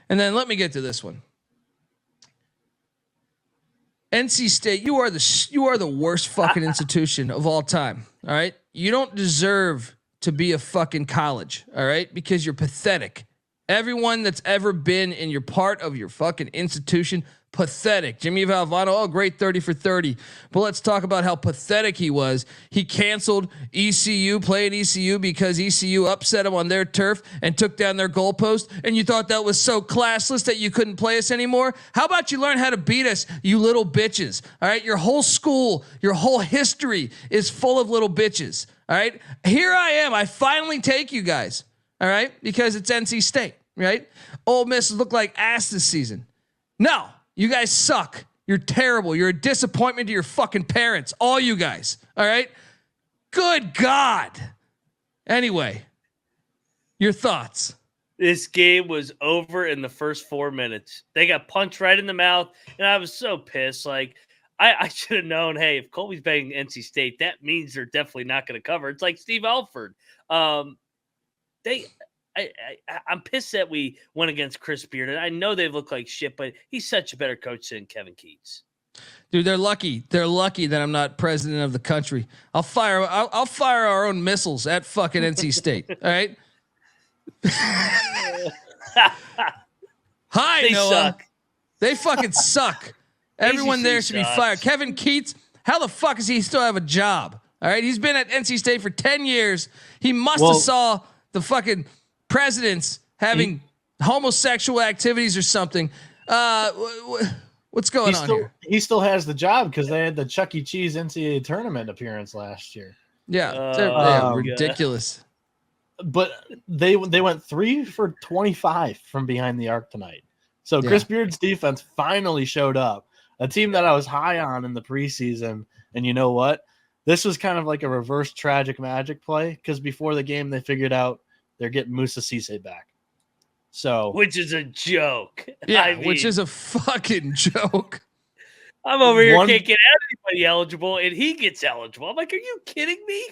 And then let me get to this one. NC State, you are the worst fucking institution of all time. All right. You don't deserve to be a fucking college. All right. Because you're pathetic. Everyone that's ever been in your part of your fucking institution, pathetic. Jimmy Valvano, oh, great 30 for 30. But let's talk about how pathetic he was. He canceled ECU, playing ECU because ECU upset him on their turf and took down their goalpost. And you thought that was so classless that you couldn't play us anymore? How about you learn how to beat us, you little bitches? All right. Your whole school, your whole history is full of little bitches. All right. Here I am. I finally take you guys. All right. Because it's NC State, right? Ole Miss look like ass this season. No, you guys suck. You're terrible. You're a disappointment to your fucking parents. All you guys. All right. Good God. Anyway, your thoughts. This game was over in the first 4 minutes. They got punched right in the mouth. And I was so pissed. Like, I should have known, hey, if Colby's betting NC State, that means they're definitely not going to cover. It's like Steve Alford. I'm pissed that we went against Chris Beard. And I know they look like shit, but he's such a better coach than Kevin Keats. Dude, they're lucky. They're lucky that I'm not president of the country. I'll fire our own missiles at fucking NC State. All right. Hi, they Noah. Suck. They fucking suck. Everyone there should be fired. Kevin Keats, how the fuck does he still have a job? All right. He's been at NC State for 10 years. He must have saw the fucking presidents having homosexual activities or something. What's going on here? He still has the job because they had the Chuck E. Cheese NCAA tournament appearance last year. Yeah, ridiculous. But they went 3 for 25 from behind the arc tonight. So Chris Beard's defense finally showed up. A team that I was high on in the preseason. And you know what? This was kind of like a reverse tragic magic play because before the game they figured out they're getting Moussa Cisse back. So, which is a joke. Yeah, I mean, which is a fucking joke. I'm over here can't get anybody eligible, and he gets eligible. I'm like, are you kidding me?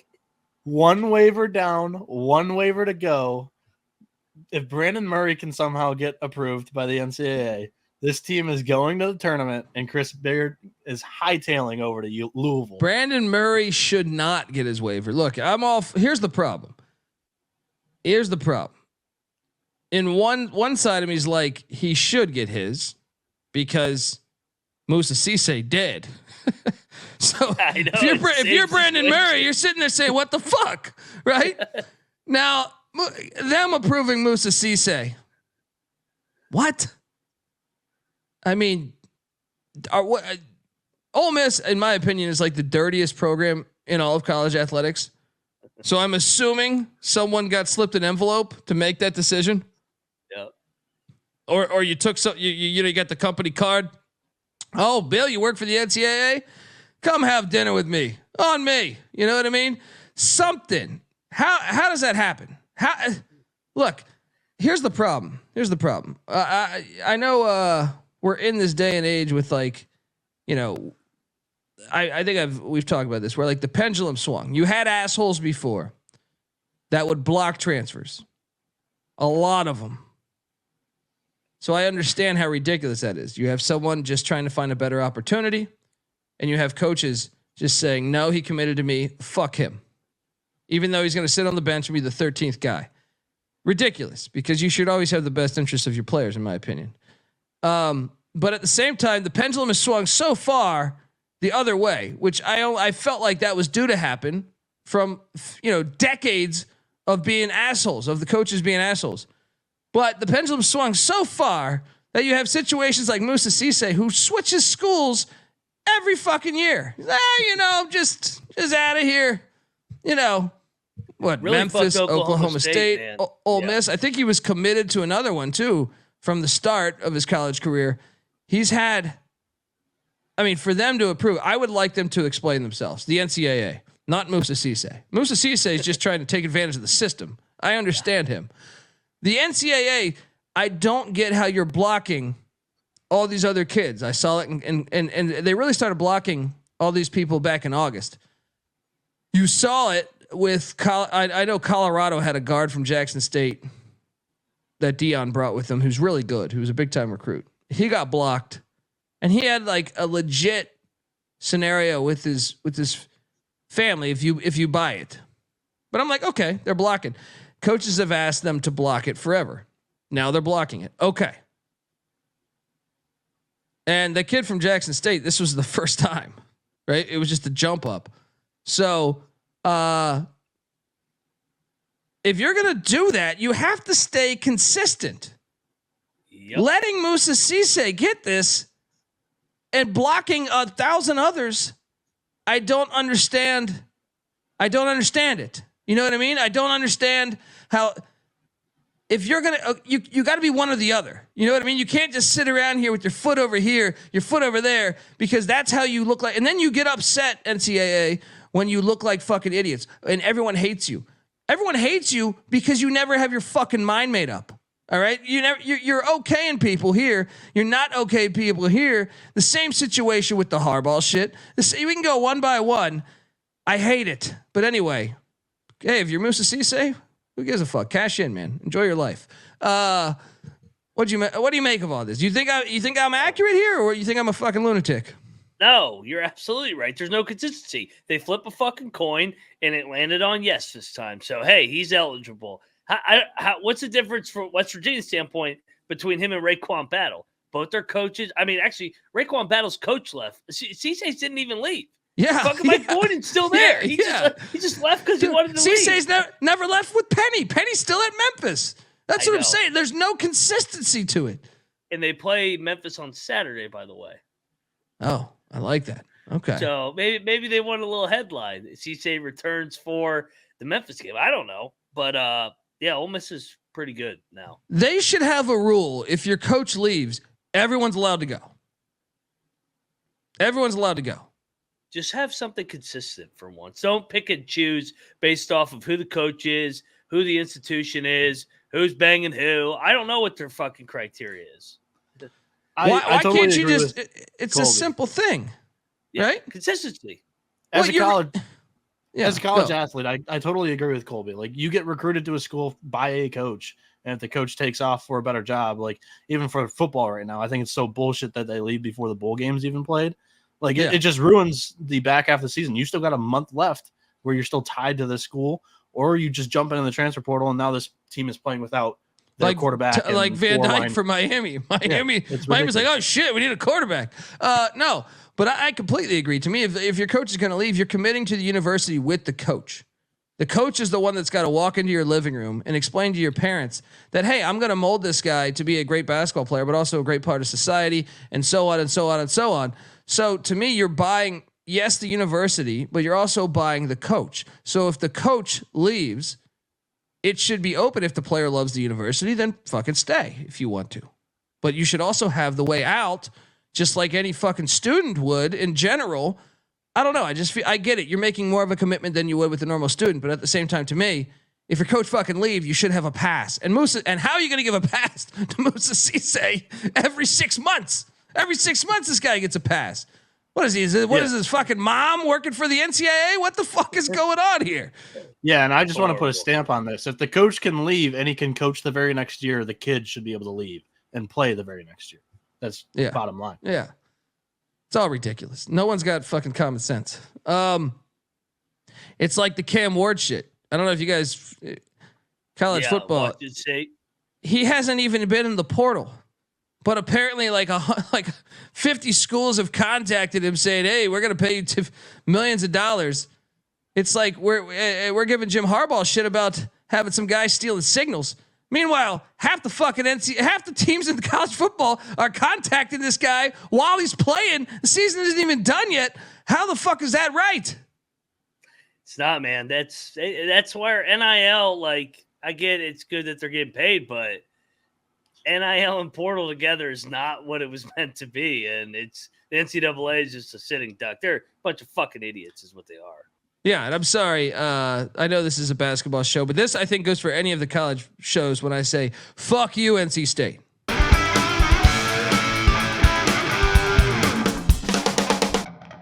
One waiver down, one waiver to go. If Brandon Murray can somehow get approved by the NCAA, this team is going to the tournament, and Chris Beard is hightailing over to Louisville. Brandon Murray should not get his waiver. Look, here's the problem. In one side of me is like he should get his because Moussa Cisse did. So if you're Brandon Murray, you're sitting there saying, "What the fuck?" Right? Now them approving Moussa Cisse. What? I mean, Ole Miss, in my opinion, is like the dirtiest program in all of college athletics. So I'm assuming someone got slipped an envelope to make that decision. Yeah. Or you took you got the company card. Oh, Bill, you work for the NCAA? Come have dinner with me. On me. You know what I mean? Something. How does that happen? Look, here's the problem. I know we're in this day and age with like, you know, I think we've talked about this where like the pendulum swung. You had assholes before that would block transfers. A lot of them. So I understand how ridiculous that is. You have someone just trying to find a better opportunity and you have coaches just saying, no, he committed to me. Fuck him. Even though he's going to sit on the bench and be the 13th guy. Ridiculous because you should always have the best interests of your players, in my opinion. But at the same time, the pendulum has swung so far the other way, which I felt like that was due to happen from, you know, decades of being assholes, of the coaches being assholes. But the pendulum swung so far that you have situations like Moussa Cisse who switches schools every fucking year. You know, just out of here. You know, what, really Memphis, Oklahoma State, Ole Miss. I think he was committed to another one too from the start of his college career. He's had, I mean, for them to approve, I would like them to explain themselves. The NCAA, not Moussa Cisse. Moussa Cisse is just trying to take advantage of the system. I understand him. The NCAA, I don't get how you're blocking all these other kids. I saw it, and they really started blocking all these people back in August. You saw it with I know Colorado had a guard from Jackson State that Dion brought with him, who's really good, who's a big time recruit. He got blocked, and he had like a legit scenario with his family. If you buy it, but I'm like, okay, they're blocking. Coaches have asked them to block it forever. Now they're blocking it. Okay. And the kid from Jackson State, this was the first time, right? It was just a jump up. So, if you're going to do that, you have to stay consistent. Yep. Letting Moussa Cisse get this and blocking 1,000 others, I don't understand it. You know what I mean? I don't understand how, if you're going to, you got to be one or the other. You know what I mean? You can't just sit around here with your foot over here, your foot over there, because that's how you look like. And then you get upset, NCAA, when you look like fucking idiots and everyone hates you. Everyone hates you because you never have your fucking mind made up. All right. You're okay in people here. You're not okay people here. The same situation with the Harbaugh shit. We can go one by one. I hate it. But anyway, hey, if you're Moussa Cisse, who gives a fuck? Cash in, man. Enjoy your life. What do you make of all this? You think I'm accurate here, or you think I'm a fucking lunatic? No, you're absolutely right. There's no consistency. They flip a fucking coin, and it landed on yes this time. So hey, he's eligible. What's the difference from West Virginia's standpoint between him and Raekwon Battle? Both their coaches. I mean, actually, Raekwon Battle's coach left. Cisse's didn't even leave. Yeah, fucking Mike Gordon's still there. He just left because he wanted to leave. Cisse's never left with Penny. Penny's still at Memphis. That's what I'm saying. There's no consistency to it. And they play Memphis on Saturday, by the way. Oh, I like that. Okay. So maybe they want a little headline. Cisse returns for the Memphis game. I don't know, but yeah, Ole Miss is pretty good now. They should have a rule: if your coach leaves, everyone's allowed to go. Everyone's allowed to go. Just have something consistent for once. Don't pick and choose based off of who the coach is, who the institution is, who's banging who. I don't know what their fucking criteria is. Why totally can't you just? It's Colby. A simple thing, right? Consistency. As a college athlete, I totally agree with Colby. Like, you get recruited to a school by a coach, and if the coach takes off for a better job, like even for football right now, I think it's so bullshit that they leave before the bowl game's even played. Like it just ruins the back half of the season. You still got a month left where you're still tied to the school, or you just jump into the transfer portal and now this team is playing without their quarterback. Like Van Dyke for Miami's like, oh shit, we need a quarterback. No, but I completely agree. To me, if your coach is going to leave, you're committing to the university with the coach. The coach is the one that's got to walk into your living room and explain to your parents that, hey, I'm going to mold this guy to be a great basketball player, but also a great part of society, and so on and so on and so on. So to me, you're buying, yes, the university, but you're also buying the coach. So if the coach leaves, it should be open. If the player loves the university, then fucking stay if you want to. But you should also have the way out, just like any fucking student would in general. I don't know. I get it. You're making more of a commitment than you would with a normal student. But at the same time, to me, if your coach fucking leave, you should have a pass. And how are you going to give a pass to Moussa Cisse every 6 months? Every 6 months, this guy gets a pass. What is he? Is his fucking mom working for the NCAA? What the fuck is going on here? Yeah, and I just want to put a stamp on this. If the coach can leave and he can coach the very next year, the kid should be able to leave and play the very next year. That's the bottom line. Yeah. It's all ridiculous. No one's got fucking common sense. It's like the Cam Ward shit. I don't know if you guys college football. He hasn't even been in the portal. But apparently, like 50 schools have contacted him saying, "Hey, we're going to pay you millions of dollars." It's like we're giving Jim Harbaugh shit about having some guy stealing signals. Meanwhile, half the teams in college football are contacting this guy while he's playing. The season isn't even done yet. How the fuck is that right? It's not, man. That's where NIL. Like, I get it's good that they're getting paid, but NIL and portal together is not what it was meant to be. And it's the NCAA is just a sitting duck. They're a bunch of fucking idiots is what they are. Yeah. And I'm sorry. I know this is a basketball show, but this I think goes for any of the college shows when I say, fuck you, NC State.